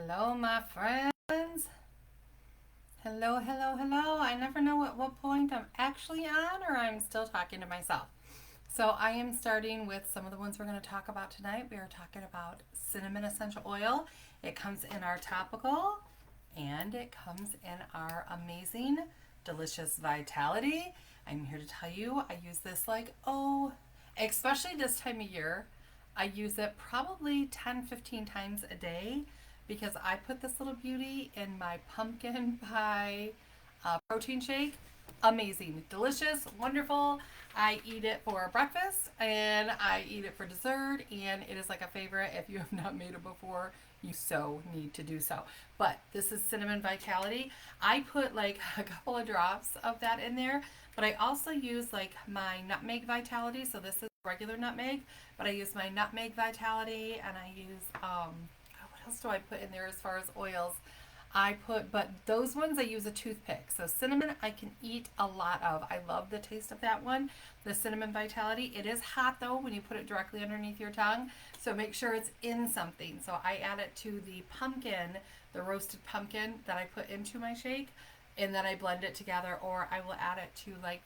Hello, my friends. Hello, hello, hello. I never know at what point I'm actually on or I'm still talking to myself. So, I am starting with some of the ones we're going to talk about tonight. We are talking about cinnamon essential oil. It comes in our topical and it comes in our amazing, delicious vitality. I'm here to tell you I use this especially this time of year. I use it probably 10, 15 times a day because I put this little beauty in my pumpkin pie protein shake. Amazing, delicious, wonderful. I eat it for breakfast and I eat it for dessert, and it is like a favorite. If you have not made it before, you so need to do so. But this is cinnamon vitality. I put like a couple of drops of that in there, but I also use like my nutmeg vitality. So this is regular nutmeg, but I use my nutmeg vitality, and I use what else do I put in there as far as oils? But those ones I use a toothpick. So cinnamon I can eat a lot of. I love the taste of that one, the cinnamon vitality. It is hot though when you put it directly underneath your tongue. So make sure it's in something. So I add it to the pumpkin, the roasted pumpkin that I put into my shake, and then I blend it together. Or I will add it to like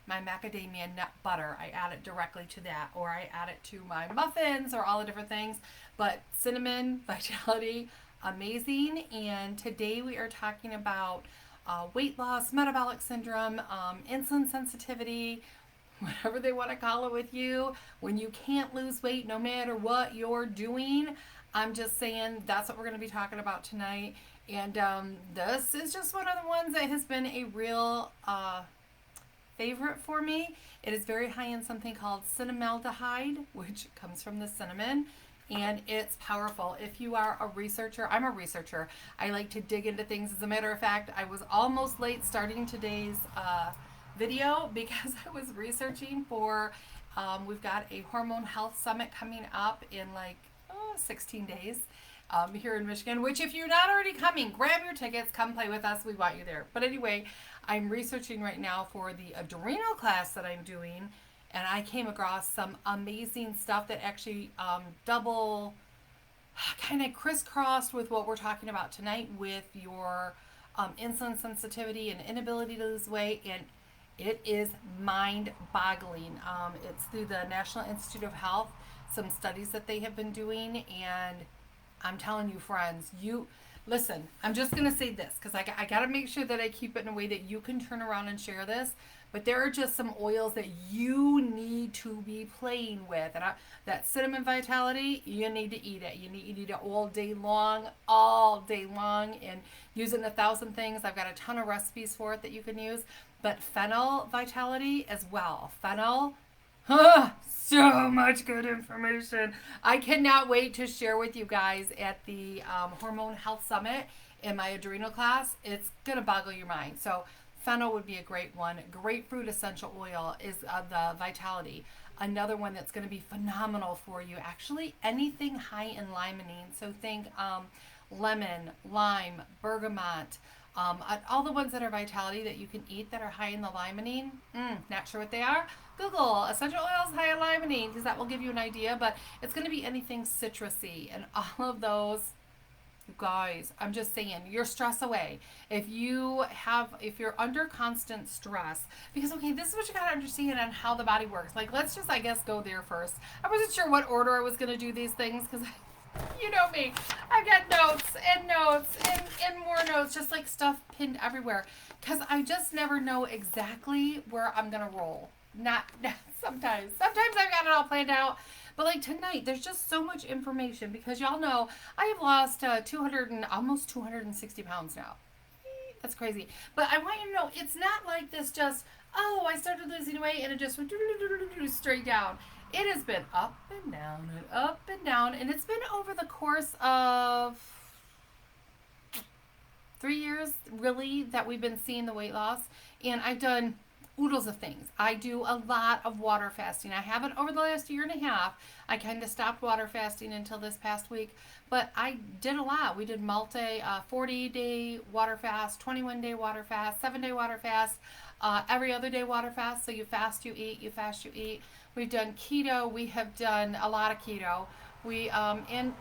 my macadamia nut butter. I add it directly to that, or I add it to my muffins, or all the different things. But cinnamon vitality, amazing. And today we are talking about weight loss, metabolic syndrome, insulin sensitivity, whatever they want to call it with you. When you can't lose weight no matter what you're doing, I'm just saying that's what we're going to be talking about tonight. And this is just one of the ones that has been a real favorite for me. It is very high in something called cinnamaldehyde, which comes from the cinnamon, and it's powerful. If you are a researcher, I'm a researcher. I like to dig into things. As a matter of fact, I was almost late starting today's video because I was researching for, we've got a hormone health summit coming up in 16 days. Here in Michigan, which if you're not already coming, grab your tickets, come play with us. We want you there. But anyway, I'm researching right now for the adrenal class that I'm doing, and I came across some amazing stuff that actually double, kind of crisscrossed with what we're talking about tonight with your insulin sensitivity and inability to lose weight, and it is mind-boggling. It's through the National Institute of Health, some studies that they have been doing, and I'm telling you, friends, you listen. I'm just going to say this because I got to make sure that I keep it in a way that you can turn around and share this. But there are just some oils that you need to be playing with. And that cinnamon vitality, you need to eat it. You need to eat it all day long, and use it in 1,000 things. I've got a ton of recipes for it that you can use. But fennel vitality as well. Fennel, so much good information. I cannot wait to share with you guys at the Hormone Health Summit in my adrenal class. It's going to boggle your mind. So fennel would be a great one. Grapefruit essential oil is the vitality. Another one that's going to be phenomenal for you. Actually, anything high in limonene. So think lemon, lime, bergamot, all the ones that are vitality that you can eat that are high in the limonene. Not sure what they are. Google essential oils high in limonene because that will give you an idea. But it's going to be anything citrusy, and all of those. You guys, I'm just saying, your stress away. If you're under constant stress, because okay, this is what you gotta understand on how the body works. Like, let's just, I guess, go there first. I wasn't sure what order I was gonna do these things because you know me. I've got notes and more notes, just like stuff pinned everywhere. Because I just never know exactly where I'm gonna roll. Not sometimes. Sometimes I've got it all planned out. But like tonight, there's just so much information because y'all know I have lost almost 260 pounds now. That's crazy. But I want you to know it's not like this just, oh, I started losing weight and it just went straight down. It has been up and down and up and down, and it's been over the course of 3 years, really, that we've been seeing the weight loss. And I've done oodles of things. I do a lot of water fasting. I haven't over the last year and a half. I kind of stopped water fasting until this past week, but I did a lot. We did 40-day water fast, 21-day water fast, 7-day water fast, every other day water fast. So you fast, you eat, you fast, you eat. We've done keto. We have done a lot of keto. I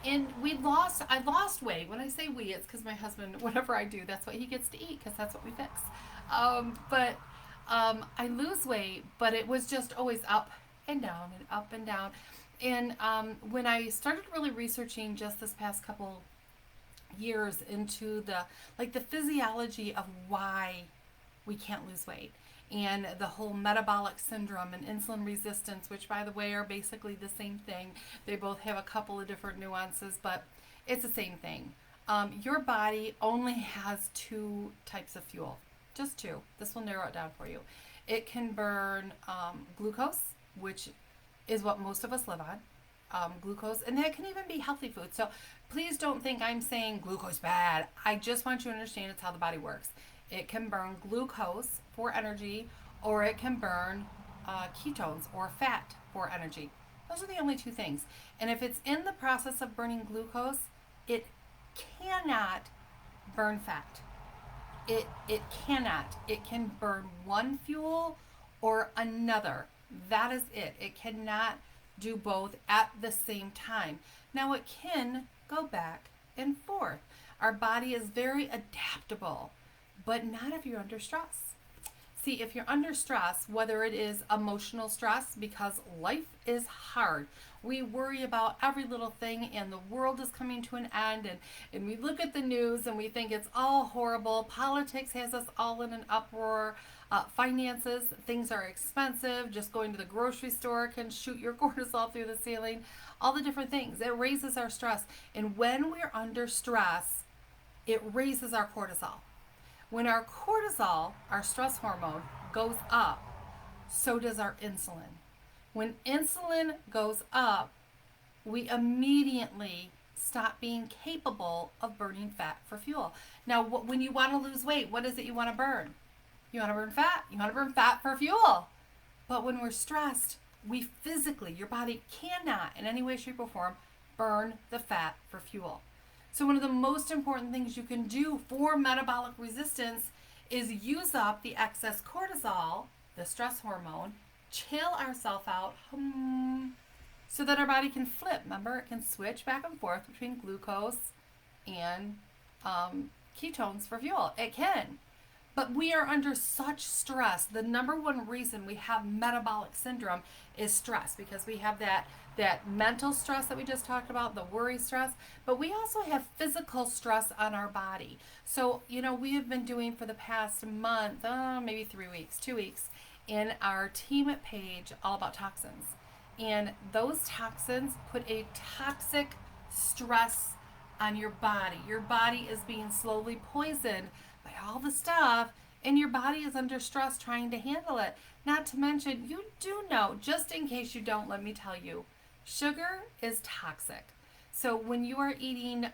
lost weight. When I say we, it's because my husband, whatever I do, that's what he gets to eat because that's what we fix. But I lose weight, but it was just always up and down and up and down. And when I started really researching just this past couple years into the physiology of why we can't lose weight and the whole metabolic syndrome and insulin resistance, which by the way are basically the same thing. They both have a couple of different nuances, but it's the same thing. Your body only has two types of fuel, just two. This will narrow it down for you. It can burn glucose, which is what most of us live on. Glucose, and that can even be healthy food. So please don't think I'm saying glucose bad. I just want you to understand it's how the body works. It can burn glucose for energy, or it can burn ketones or fat for energy. Those are the only two things. And if it's in the process of burning glucose, it cannot burn fat. It cannot. It can burn one fuel or another. That is it. It cannot do both at the same time. Now it can go back and forth. Our body is very adaptable, but not if you're under stress. See, if you're under stress, whether it is emotional stress because life is hard, we worry about every little thing and the world is coming to an end, and we look at the news and we think it's all horrible. Politics has us all in an uproar. Finances, things are expensive. Just going to the grocery store can shoot your cortisol through the ceiling. All the different things. It raises our stress. And when we're under stress, it raises our cortisol. When our cortisol, our stress hormone, goes up, so does our insulin. When insulin goes up, we immediately stop being capable of burning fat for fuel. Now, when you want to lose weight, what is it you want to burn? You want to burn fat. You want to burn fat for fuel. But when we're stressed, we physically, your body cannot in any way, shape, or form burn the fat for fuel. So one of the most important things you can do for metabolic resistance is use up the excess cortisol, the stress hormone, chill ourselves out, so that our body can flip. Remember, it can switch back and forth between glucose and ketones for fuel. It can. But we are under such stress. The number one reason we have metabolic syndrome is stress, because we have that mental stress that we just talked about, the worry stress, but we also have physical stress on our body. So, we have been doing for the past month, maybe 3 weeks, 2 weeks, in our team page all about toxins. And those toxins put a toxic stress on your body. Your body is being slowly poisoned by all the stuff, and your body is under stress trying to handle it. Not to mention, you do know, just in case you don't, let me tell you, sugar is toxic. So when you are eating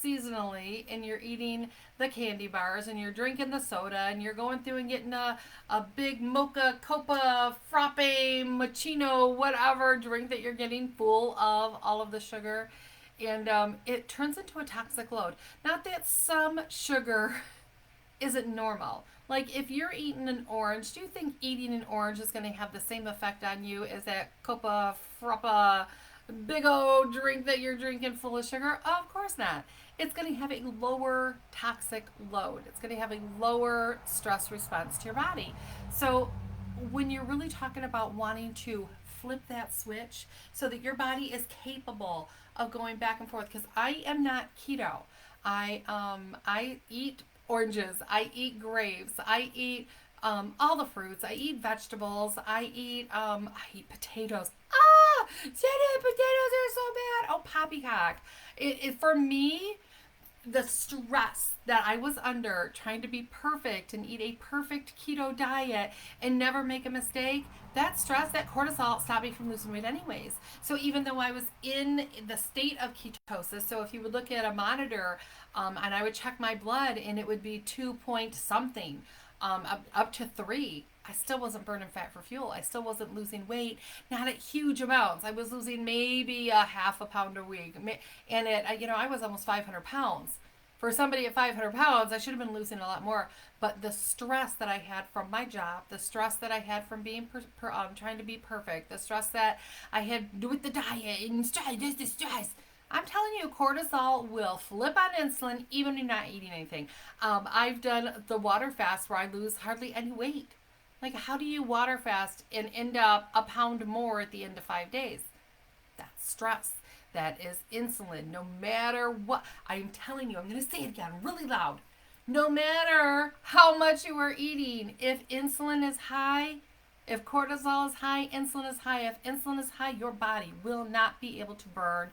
seasonally, and you're eating the candy bars, and you're drinking the soda, and you're going through and getting a big mocha, copa, frappe, macchiato, whatever drink that you're getting full of all of the sugar, and it turns into a toxic load. Not that some sugar isn't normal. Like if you're eating an orange, do you think eating an orange is going to have the same effect on you as that copa, frappa, big old drink that you're drinking full of sugar? Of course not. It's going to have a lower toxic load. It's going to have a lower stress response to your body. So when you're really talking about wanting to flip that switch so that your body is capable of going back and forth, because I am not keto. I eat oranges, I eat grapes, I eat all the fruits, I eat vegetables, I eat potatoes. Jenny, potatoes are so bad. Oh, poppycock. For me, the stress that I was under trying to be perfect and eat a perfect keto diet and never make a mistake, that stress, that cortisol stopped me from losing weight anyways. So even though I was in the state of ketosis, so if you would look at a monitor and I would check my blood and it would be 2 point something, up to 3, I still wasn't burning fat for fuel. I still wasn't losing weight, not at huge amounts. I was losing maybe a half a pound a week. And I was almost 500 pounds. For somebody at 500 pounds, I should have been losing a lot more. But the stress that I had from my job, the stress that I had from being trying to be perfect, the stress that I had with the diet and stress, this stress. I'm telling you, cortisol will flip on insulin even when you're not eating anything. I've done the water fast where I lose hardly any weight. Like, how do you water fast and end up a pound more at the end of 5 days? That's stress. That is insulin. No matter what, I'm telling you, I'm going to say it again really loud. No matter how much you are eating, if insulin is high, if cortisol is high, insulin is high. If insulin is high, your body will not be able to burn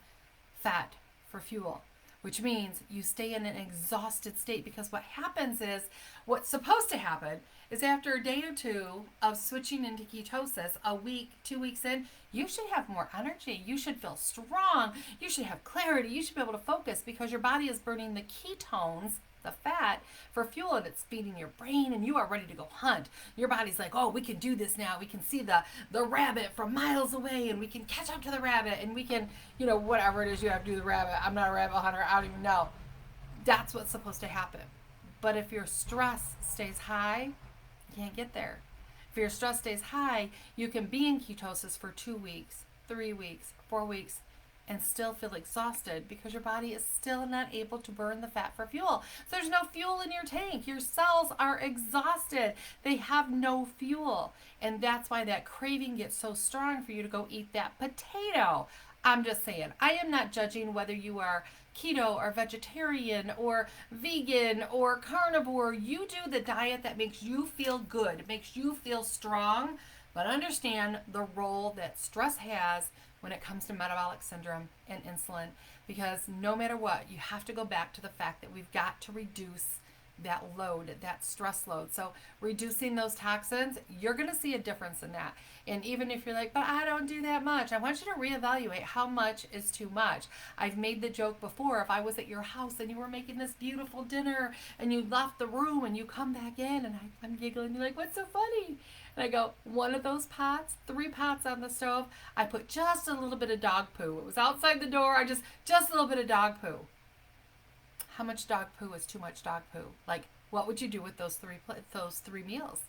fat for fuel, which means you stay in an exhausted state, because what happens is, what's supposed to happen is after a day or two of switching into ketosis, a week, 2 weeks in, you should have more energy. You should feel strong. You should have clarity. You should be able to focus, because your body is burning the ketones, the fat, for fuel, and it's feeding your brain, and you are ready to go hunt. Your body's like, oh, we can do this now. We can see the rabbit from miles away, and we can catch up to the rabbit, and we can, whatever it is you have to do the rabbit. I'm not a rabbit hunter. I don't even know. That's what's supposed to happen. But if your stress stays high, you can't get there. If your stress stays high, you can be in ketosis for 2 weeks, 3 weeks, 4 weeks, and still feel exhausted, because your body is still not able to burn the fat for fuel. So there's no fuel in your tank. Your cells are exhausted. They have no fuel. And that's why that craving gets so strong for you to go eat that potato. I'm just saying, I am not judging whether you are keto or vegetarian or vegan or carnivore. You do the diet that makes you feel good, makes you feel strong, but understand the role that stress has when it comes to metabolic syndrome and insulin, because no matter what, you have to go back to the fact that we've got to reduce that load, that stress load. So reducing those toxins, you're going to see a difference in that. And even if you're like, but I don't do that much, I want you to reevaluate how much is too much. I've made the joke before, if I was at your house and you were making this beautiful dinner and you left the room and you come back in and I'm giggling, you're like, what's so funny? And I go, one of those pots, 3 pots on the stove, I put just a little bit of dog poo. It was outside the door. I just a little bit of dog poo. How much dog poo is too much dog poo? Like, what would you do with those three meals?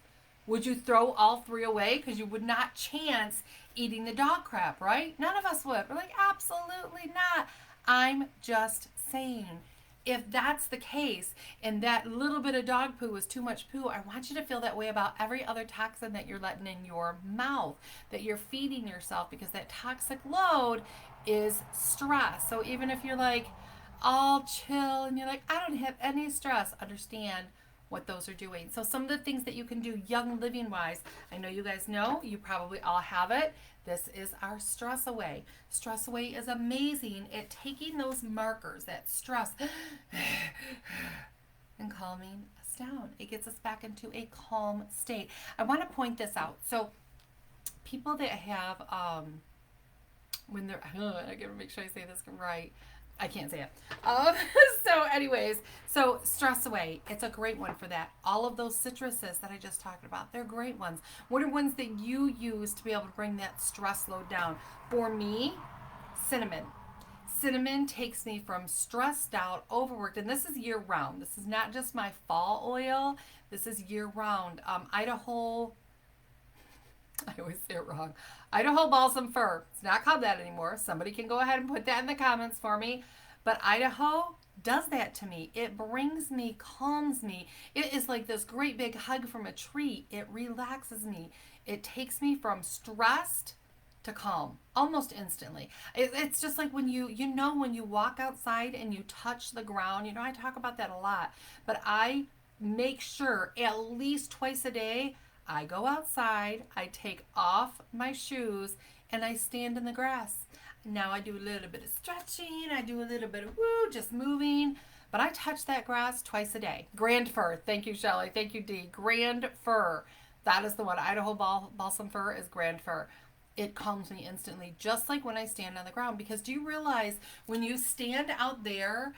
Would you throw all 3 away? Because you would not chance eating the dog crap, right? None of us would. We're like, absolutely not. I'm just saying, if that's the case and that little bit of dog poo is too much poo, I want you to feel that way about every other toxin that you're letting in your mouth, that you're feeding yourself, because that toxic load is stress. So even if you're like all chill and you're like, I don't have any stress, understand what those are doing. So some of the things that you can do young living wise, I know you guys know, you probably all have it. This is our stress away. Stress away is amazing at taking those markers, that stress, and calming us down. It gets us back into a calm state. I want to point this out. So people that have, when they're, I gotta make sure I say this right. I can't say it. So anyways, so stress away. It's a great one for that. All of those citruses that I just talked about, they're great ones. What are ones that you use to be able to bring that stress load down? For me, cinnamon. Cinnamon takes me from stressed out, overworked, and this is year round. This is not just my fall oil. This is year round. Idaho, I always say it wrong. Idaho balsam fir. It's not called that anymore. Somebody can go ahead and put that in the comments for me. But Idaho does that to me. It brings me, calms me. It is like this great big hug from a tree. It relaxes me. It takes me from stressed to calm almost instantly. It's just like when when you walk outside and you touch the ground. I talk about that a lot. But I make sure at least twice a day I go outside, I take off my shoes, and I stand in the grass. Now I do a little bit of stretching, I do a little bit of just moving, but I touch that grass twice a day. Grand fir, thank you, Shelly, thank you, Dee. Grand fir, that is the one. Idaho balsam fir is grand fir. It calms me instantly, just like when I stand on the ground. Because do you realize when you stand out there,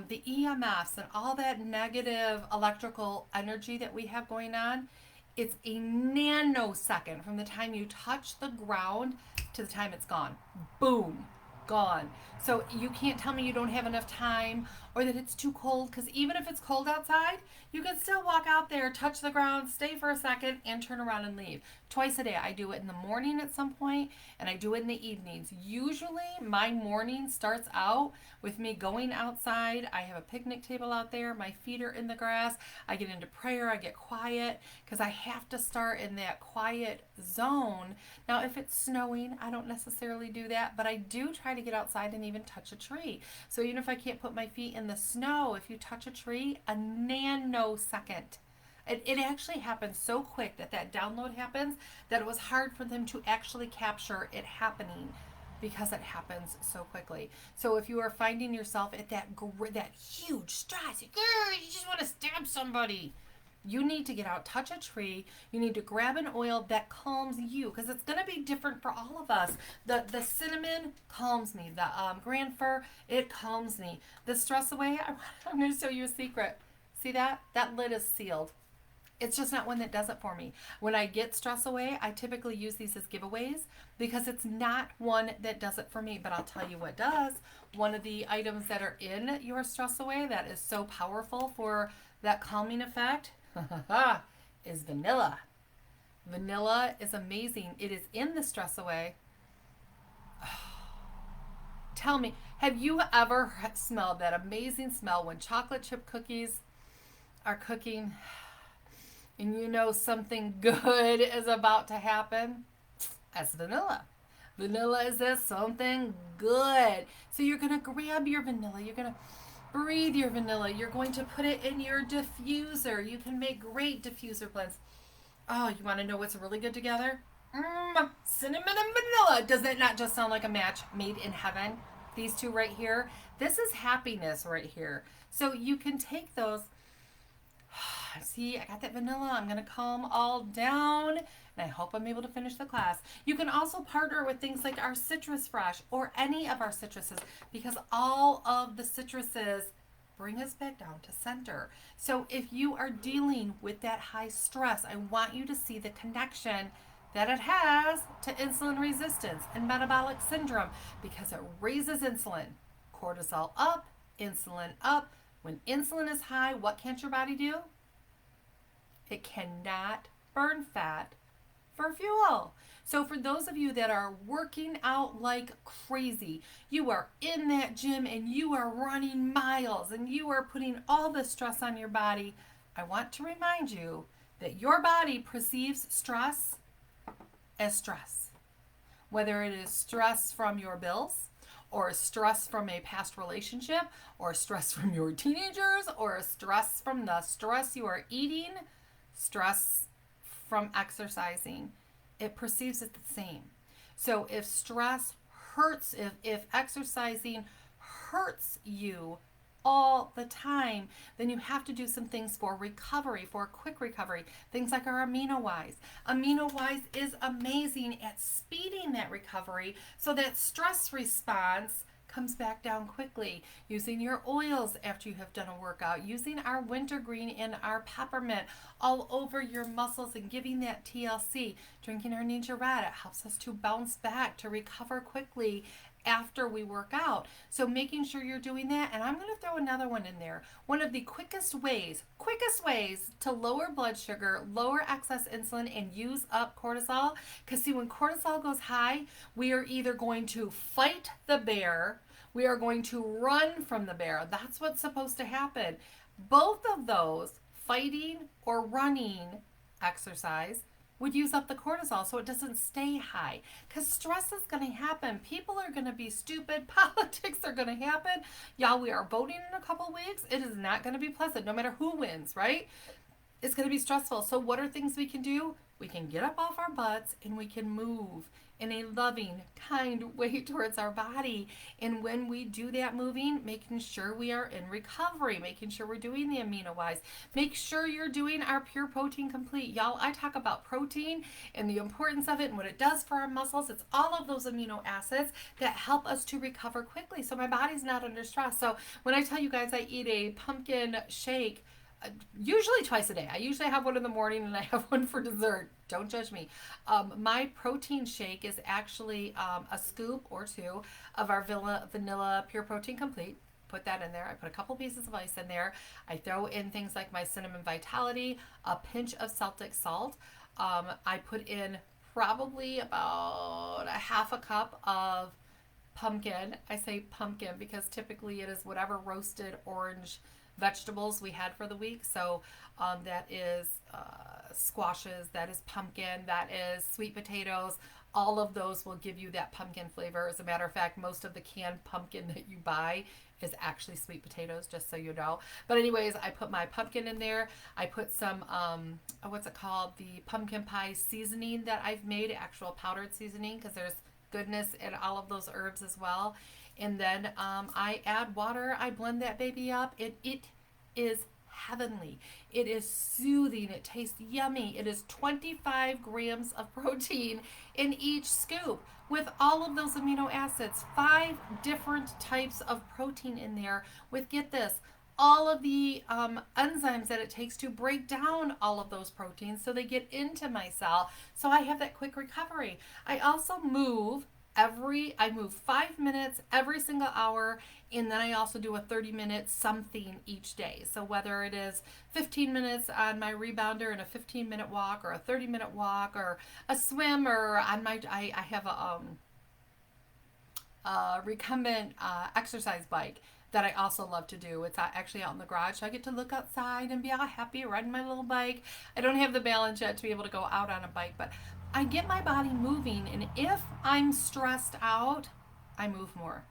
the EMFs and all that negative electrical energy that we have going on, it's a nanosecond from the time you touch the ground to the time it's gone. Boom, gone. So you can't tell me you don't have enough time or that it's too cold, because even if it's cold outside, you can still walk out there, touch the ground, stay for a second, and turn around and leave. Twice a day. I do it in the morning at some point, and I do it in the evenings. Usually, my morning starts out with me going outside. I have a picnic table out there. My feet are in the grass. I get into prayer. I get quiet because I have to start in that quiet zone. Now, if it's snowing, I don't necessarily do that, but I do try to get outside and even touch a tree. So even if I can't put my feet in the snow, if you touch a tree, a nanosecond. It actually happens so quick that download happens that it was hard for them to actually capture it happening because it happens so quickly. So if you are finding yourself at that huge stress, you just want to stab somebody, you need to get out, touch a tree. You need to grab an oil that calms you, because it's going to be different for all of us. The cinnamon calms me. The gran fir, it calms me. The stress away, I'm going to show you a secret. See that? That lid is sealed. It's just not one that does it for me. When I get stress away, I typically use these as giveaways because it's not one that does it for me. But I'll tell you what does. One of the items that are in your stress away that is so powerful for that calming effect is vanilla. Vanilla is amazing. It is in the stress away. Tell me, have you ever smelled that amazing smell when chocolate chip cookies are cooking and you know something good is about to happen? That's vanilla. Vanilla is this something good. So you're going to grab your vanilla. You're going to breathe your vanilla. You're going to put it in your diffuser. You can make great diffuser blends. Oh, you want to know what's really good together? Cinnamon and vanilla. Does it not just sound like a match made in heaven? These two right here. This is happiness right here. So you can take those. See, I got that vanilla. I'm going to calm all down, and I hope I'm able to finish the class. You can also partner with things like our Citrus Fresh or any of our citruses, because all of the citruses bring us back down to center. So if you are dealing with that high stress, I want you to see the connection that it has to insulin resistance and metabolic syndrome, because it raises insulin. Cortisol up, insulin up. When insulin is high, what can't your body do? It cannot burn fat for fuel. So for those of you that are working out like crazy, you are in that gym and you are running miles and you are putting all the stress on your body, I want to remind you that your body perceives stress as stress. Whether it is stress from your bills, or stress from a past relationship, or stress from your teenagers, or stress from the stress you are eating, stress from exercising, it perceives it the same. So if stress hurts, if exercising hurts you all the time, then you have to do some things for recovery, for quick recovery. Things like our Amino Wise. Amino Wise is amazing at speeding that recovery so that stress response comes back down quickly. Using your oils after you have done a workout, using our wintergreen and our peppermint all over your muscles and giving that TLC. Drinking our Ninja Red, it helps us to bounce back, to recover quickly after we work out. So making sure you're doing that. And I'm going to throw another one in there. One of the quickest ways to lower blood sugar, lower excess insulin, and use up cortisol. Because see, when cortisol goes high, we are either going to fight the bear, we are going to run from the bear. That's what's supposed to happen. Both of those, fighting or running exercise, would use up the cortisol so it doesn't stay high. Because stress is going to happen. People are going to be stupid. Politics are going to happen. Y'all, we are voting in a couple weeks. It is not going to be pleasant, no matter who wins, right? It's going to be stressful. So what are things we can do? We can get up off our butts and we can move in a loving, kind way towards our body. And when we do that moving, making sure we are in recovery, making sure we're doing the Amino Wise, make sure you're doing our Pure Protein Complete. Y'all, I talk about protein and the importance of it and what it does for our muscles. It's all of those amino acids that help us to recover quickly so my body's not under stress. So when I tell you guys I eat a pumpkin shake, usually twice a day. I usually have one in the morning and I have one for dessert. Don't judge me. My protein shake is actually a scoop or two of our vanilla Pure Protein Complete. put that in there. I put a couple pieces of ice in there. I throw in things like my cinnamon vitality, a pinch of Celtic salt. I put in probably about a half a cup of pumpkin. I say pumpkin because typically it is whatever roasted orange vegetables we had for the week. So that is squashes, that is pumpkin, that is sweet potatoes. All of those will give you that pumpkin flavor. As a matter of fact, most of the canned pumpkin that you buy is actually sweet potatoes, just so you know. But anyways, I put my pumpkin in there. I put some, what's it called? The pumpkin pie seasoning that I've made, actual powdered seasoning, because there's goodness in all of those herbs as well. And then I add water. I blend that baby up. It is heavenly. It is soothing. It tastes yummy. It is 25 grams of protein in each scoop with all of those amino acids, 5 different types of protein in there with, get this, all of the enzymes that it takes to break down all of those proteins so they get into my cell, so I have that quick recovery. I also move I move 5 minutes every single hour, and then I also do a 30-minute something each day. So whether it is 15 minutes on my rebounder and a 15-minute walk, or a 30-minute walk, or a swim, or on my I have a recumbent exercise bike that I also love to do. It's actually out in the garage, so I get to look outside and be all happy riding my little bike. I don't have the balance yet to be able to go out on a bike, but I get my body moving, and if I'm stressed out, I move more.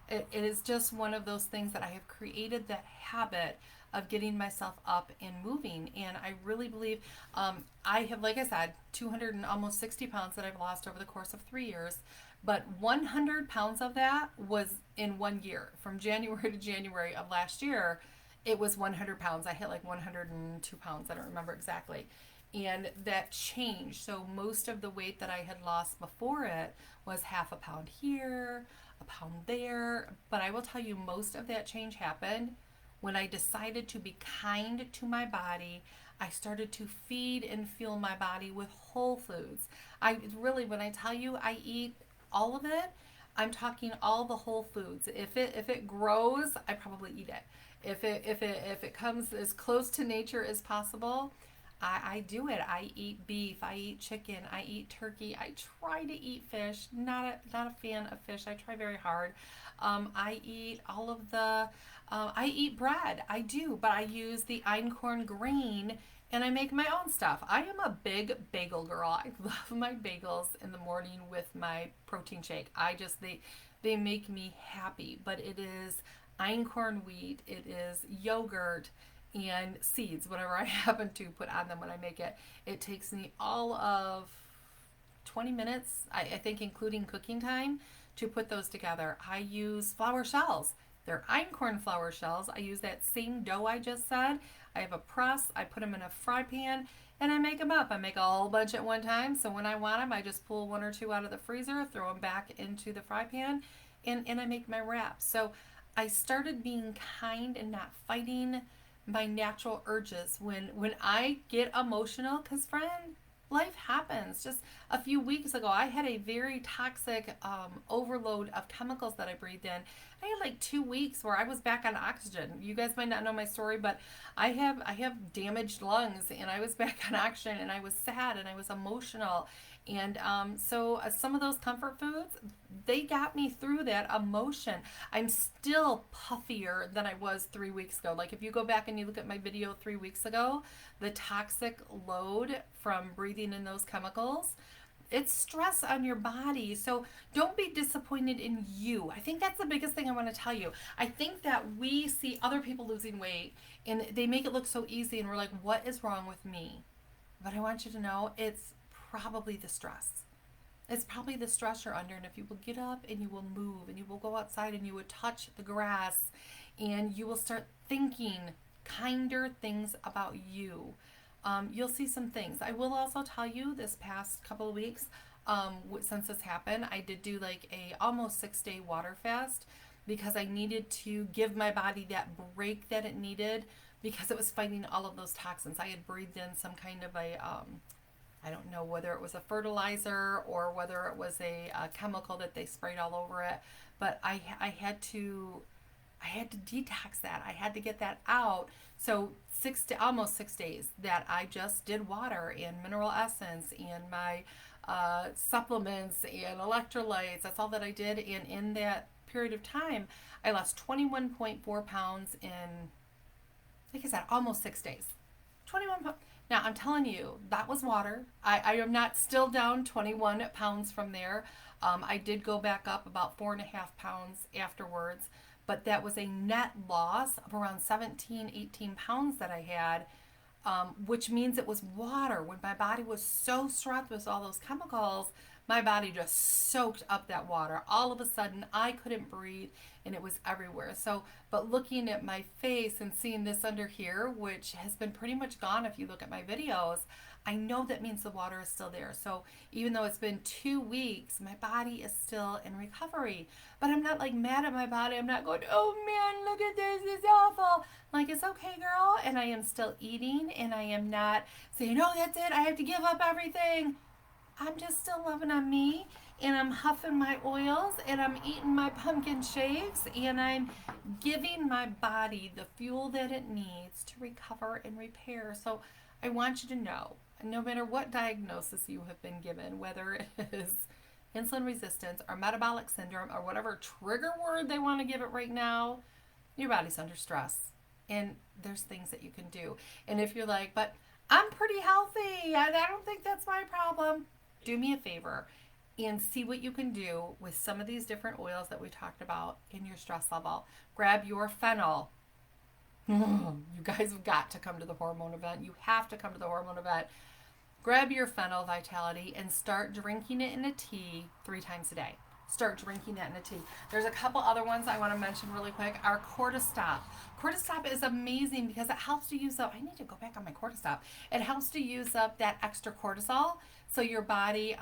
It is just one of those things that I have created that habit of getting myself up and moving. And I really believe I have, like I said, 200 and almost 60 pounds that I've lost over the course of 3 years. But 100 pounds of that was in 1 year. From January to January of last year, it was 100 pounds. I hit like 102 pounds. I don't remember exactly. And that changed. So most of the weight that I had lost before it was half a pound here, a pound there. But I will tell you, most of that change happened when I decided to be kind to my body. I started to feed and fuel my body with whole foods. I really, when I tell you I eat all of it, I'm talking all the whole foods. If it grows, I probably eat it. If it comes as close to nature as possible, I do it. I eat beef, I eat chicken, I eat turkey. I try to eat fish. Not a fan of fish. I try very hard. I eat all of the. I eat bread. I do, but I use the einkorn grain, and I make my own stuff. I am a big bagel girl. I love my bagels in the morning with my protein shake. They make me happy. But it is einkorn wheat. It is yogurt and seeds, whatever I happen to put on them when I make it. It takes me all of 20 minutes, I think, including cooking time, to put those together. I use flour shells. They're einkorn flour shells. I use that same dough I just said. I have a press. I put them in a fry pan, and I make them up. I make a whole bunch at one time, so when I want them, I just pull 1 or 2 out of the freezer, throw them back into the fry pan, and I make my wraps. So I started being kind and not fighting my natural urges when I get emotional, because friend, life happens. Just a few weeks ago, I had a very toxic overload of chemicals that I breathed in. I had like 2 weeks where I was back on oxygen. You guys might not know my story, but I have damaged lungs, and I was back on oxygen, and I was sad, and I was emotional. And so some of those comfort foods, they got me through that emotion. I'm still puffier than I was 3 weeks ago. Like if you go back and you look at my video 3 weeks ago, the toxic load from breathing in those chemicals, it's stress on your body. So don't be disappointed in you. I think that's the biggest thing I want to tell you. I think that we see other people losing weight and they make it look so easy, and we're like, what is wrong with me? But I want you to know it's probably the stress. It's probably the stress you're under. And if you will get up and you will move and you will go outside and you would touch the grass and you will start thinking kinder things about you, you'll see some things. I will also tell you, this past couple of weeks, since this happened, I did do like a almost 6-day water fast because I needed to give my body that break that it needed, because it was fighting all of those toxins. I had breathed in some kind of a I don't know whether it was a fertilizer or whether it was a chemical that they sprayed all over it, but I had to I had to detox that. I had to get that out. So almost 6 days that I just did water and mineral essence and my supplements and electrolytes. That's all that I did. And in that period of time, I lost 21.4 pounds in, like I said, almost 6 days. 21 pounds. Now, I'm telling you, that was water. I am not still down 21 pounds from there. I did go back up about 4.5 pounds afterwards, but that was a net loss of around 17, 18 pounds that I had, which means it was water. When my body was so stressed with all those chemicals, my body just soaked up that water. All of a sudden, I couldn't breathe and it was everywhere. So, but looking at my face and seeing this under here, which has been pretty much gone if you look at my videos, I know that means the water is still there. So even though it's been 2 weeks, my body is still in recovery. But I'm not like mad at my body. I'm not going, oh man, look at this, it's awful. I'm like, it's okay, girl. And I am still eating and I am not saying, oh, that's it, I have to give up everything. I'm just still loving on me, and I'm huffing my oils, and I'm eating my pumpkin shakes, and I'm giving my body the fuel that it needs to recover and repair. So I want you to know, no matter what diagnosis you have been given, whether it is insulin resistance or metabolic syndrome or whatever trigger word they want to give it right now, your body's under stress. And there's things that you can do. And if you're like, but I'm pretty healthy, I don't think that's my problem. Do me a favor and see what you can do with some of these different oils that we talked about in your stress level. Grab your fennel. You guys have got to come to the hormone event. You have to come to the hormone event. Grab your fennel Vitality and start drinking it in a tea 3 times a day. Start drinking that in a tea. There's a couple other ones I want to mention really quick. Our Cortistop. Cortistop is amazing because it helps to use up, I need to go back on my Cortistop. It helps to use up that extra cortisol so your body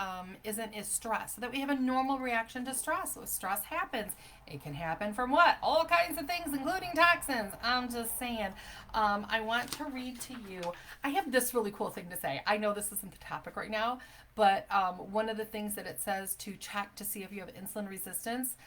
isn't as stressed. So that we have a normal reaction to stress. So stress happens. It can happen from what? All kinds of things, including toxins. I'm just saying. I want to read to you. I have this really cool thing to say. I know this isn't the topic right now, but one of the things that it says to check to see if you have insulin resistance,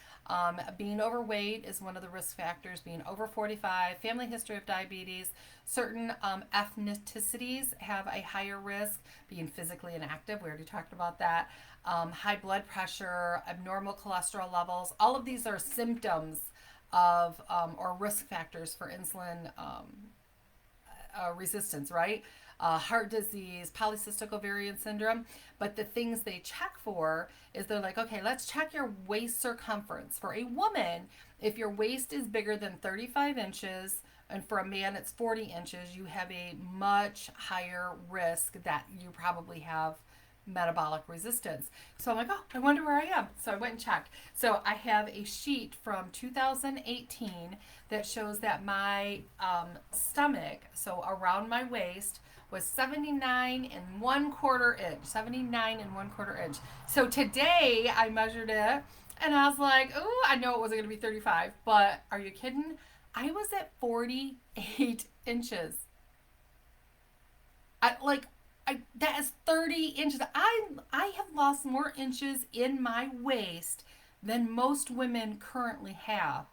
being overweight is one of the risk factors, being over 45, family history of diabetes, certain ethnicities have a higher risk, being physically inactive, we already talked about that, high blood pressure, abnormal cholesterol levels, all of these are symptoms of or risk factors for insulin resistance, right? Heart disease, polycystic ovarian syndrome. But the things they check for is they're like, okay, let's check your waist circumference. For a woman, if your waist is bigger than 35 inches, and for a man it's 40 inches, you have a much higher risk that you probably have metabolic resistance. So I'm like, oh, I wonder where I am. So I went and checked. So I have a sheet from 2018 that shows that my stomach, so around my waist, was 79 1/4 inch. 79 1/4 inch. So today I measured it and I was like, oh, I know it wasn't going to be 35, but are you kidding? I was at 48 inches. That is 30 inches. I have lost more inches in my waist than most women currently have.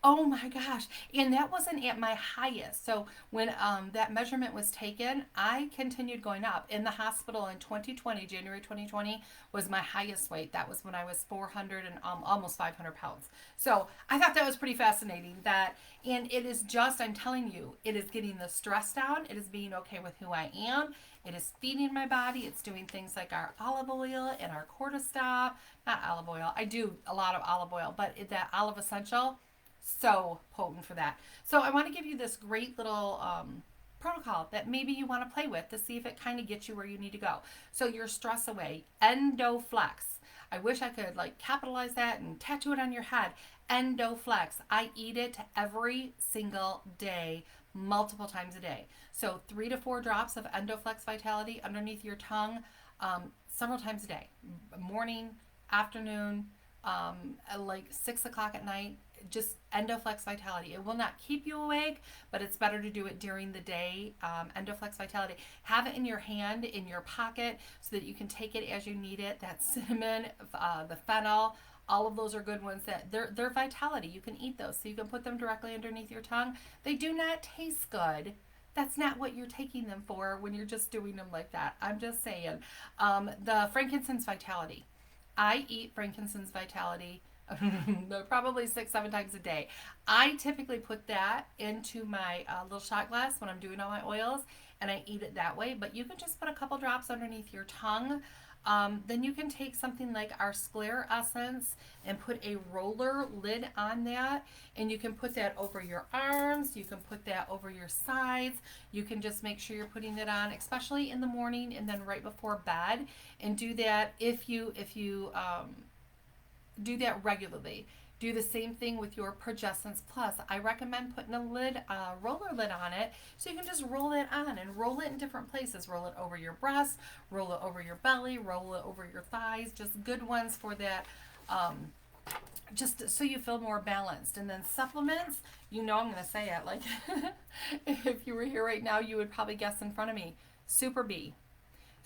Oh my gosh. And that wasn't at my highest. So when that measurement was taken, I continued going up. In the hospital in 2020, January 2020, was my highest weight. That was when I was 400 and almost 500 pounds. So I thought that was pretty fascinating. And it is just, I'm telling you, it is getting the stress down. It is being okay with who I am. It is feeding my body. It's doing things like our olive oil and our Cortistop. Not olive oil. I do a lot of olive oil, but that olive essential, so potent for that. So I want to give you this great little protocol that maybe you want to play with to see if it kind of gets you where you need to go. So your stress away, EndoFlex. I wish I could like capitalize that and tattoo it on your head. EndoFlex. I eat it every single day, multiple times a day. So 3 to 4 drops of EndoFlex Vitality underneath your tongue several times a day. Morning, afternoon, like 6 o'clock at night. Just EndoFlex Vitality. It will not keep you awake, but it's better to do it during the day. EndoFlex Vitality. Have it in your hand, in your pocket, so that you can take it as you need it. That cinnamon, the fennel, All of those are good ones that they're vitality. You can eat those. So you can put them directly underneath your tongue. They do not taste good. That's not what you're taking them for when you're just doing them like that. I'm just saying. The frankincense vitality. I eat frankincense vitality probably 6, 7 times a day. I typically put that into my little shot glass when I'm doing all my oils, and I eat it that way. But you can just put a couple drops underneath your tongue. Then you can take something like our Sclare Essence and put a roller lid on that, and you can put that over your arms. You can put that over your sides. You can just make sure you're putting it on, especially in the morning and then right before bed, and do that if you do that regularly. Do the same thing with your Progestins Plus. I recommend putting a roller lid on it, so you can just roll it on and roll it in different places. Roll it over your breast, roll it over your belly, roll it over your thighs. Just good ones for that, just so you feel more balanced. And then supplements, I'm going to say it. Like, if you were here right now, you would probably guess in front of me. Super B.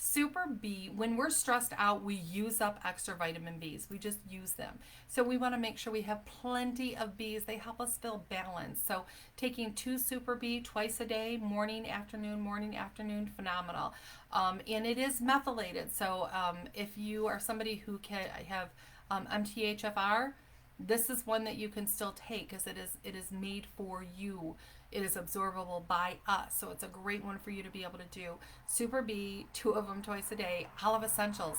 Super B, when we're stressed out, we use up extra vitamin Bs. We just use them. So we want to make sure we have plenty of Bs. They help us feel balanced. So taking 2 Super B twice a day, morning, afternoon, phenomenal. And it is methylated. So if you are somebody who can have MTHFR, this is one that you can still take because it is made for you. It is absorbable by us, so it's a great one for you to be able to do. Super B, 2 of them twice a day. Olive Essentials.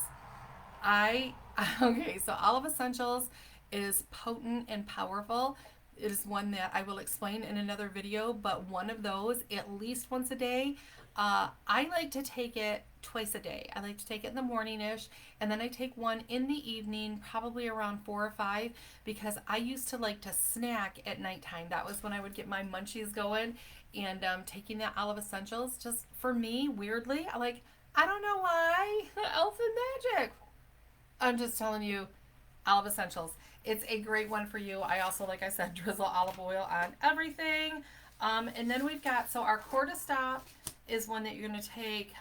So Olive Essentials is potent and powerful. It is one that I will explain in another video, but one of those at least once a day. I like to take it twice a day. I like to take it in the morning-ish, and then I take one in the evening, probably around 4 or 5, because I used to like to snack at nighttime. That was when I would get my munchies going, and taking that Olive Essentials, just for me, weirdly, I don't know why, elf and magic. I'm just telling you, Olive Essentials. It's a great one for you. I also, like I said, drizzle olive oil on everything. And then we've got, so our Cortistop is one that you're going to take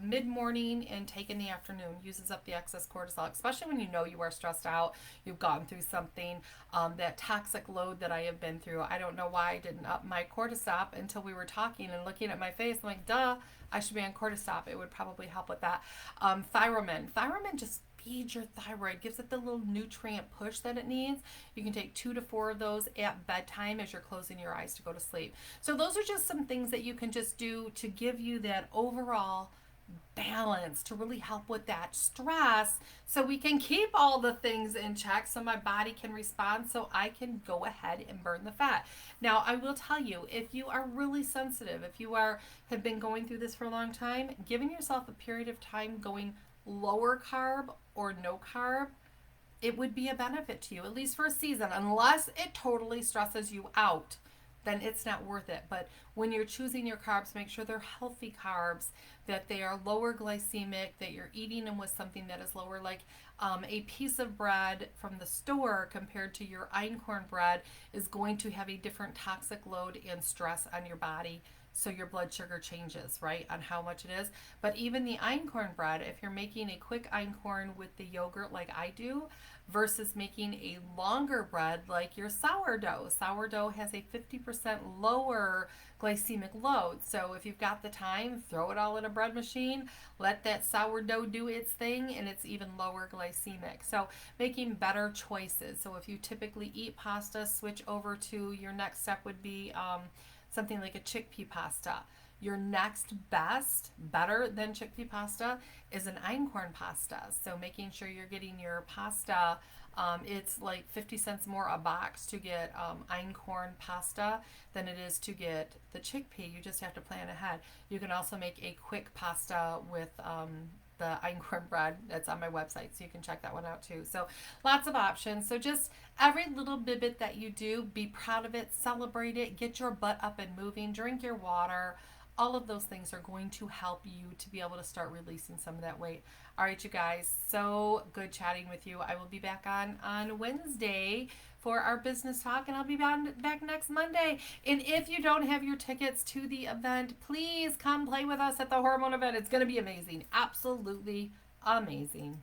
mid-morning and take in the afternoon. Uses up the excess cortisol, especially when you are stressed out, you've gone through something, that toxic load that I have been through. I don't know why I didn't up my Cortistop until we were talking and looking at my face. I'm like, duh, I should be on Cortistop. It would probably help with that. Thyromin. Thyromin just feeds your thyroid, gives it the little nutrient push that it needs. You can take 2 to 4 of those at bedtime as you're closing your eyes to go to sleep. So those are just some things that you can just do to give you that overall balance, to really help with that stress, so we can keep all the things in check, so my body can respond, so I can go ahead and burn the fat. Now, I will tell you, if you are really sensitive, if you have been going through this for a long time, giving yourself a period of time going lower carb or no carb, it would be a benefit to you, at least for a season, unless it totally stresses you out. Then it's not worth it. But when you're choosing your carbs, make sure they're healthy carbs, that they are lower glycemic, that you're eating them with something that is lower, like a piece of bread from the store compared to your einkorn bread is going to have a different toxic load and stress on your body. So your blood sugar changes, right, on how much it is. But even the einkorn bread, if you're making a quick einkorn with the yogurt like I do, versus making a longer bread like your sourdough. Sourdough has a 50% lower glycemic load. So if you've got the time, throw it all in a bread machine, let that sourdough do its thing, and it's even lower glycemic. So making better choices. So if you typically eat pasta, switch over to your next step would be something like a chickpea pasta. Your next best, better than chickpea pasta, is an einkorn pasta. So making sure you're getting your pasta, it's like 50 cents more a box to get einkorn pasta than it is to get the chickpea. You just have to plan ahead. You can also make a quick pasta with the einkorn bread that's on my website, so you can check that one out too. So lots of options. So just every little bit that you do, be proud of it, celebrate it, get your butt up and moving, drink your water. All of those things are going to help you to be able to start releasing some of that weight. All right, you guys, so good chatting with you. I will be back on Wednesday for our business talk, and I'll be back next Monday. And if you don't have your tickets to the event, please come play with us at the hormone event. It's going to be amazing. Absolutely amazing.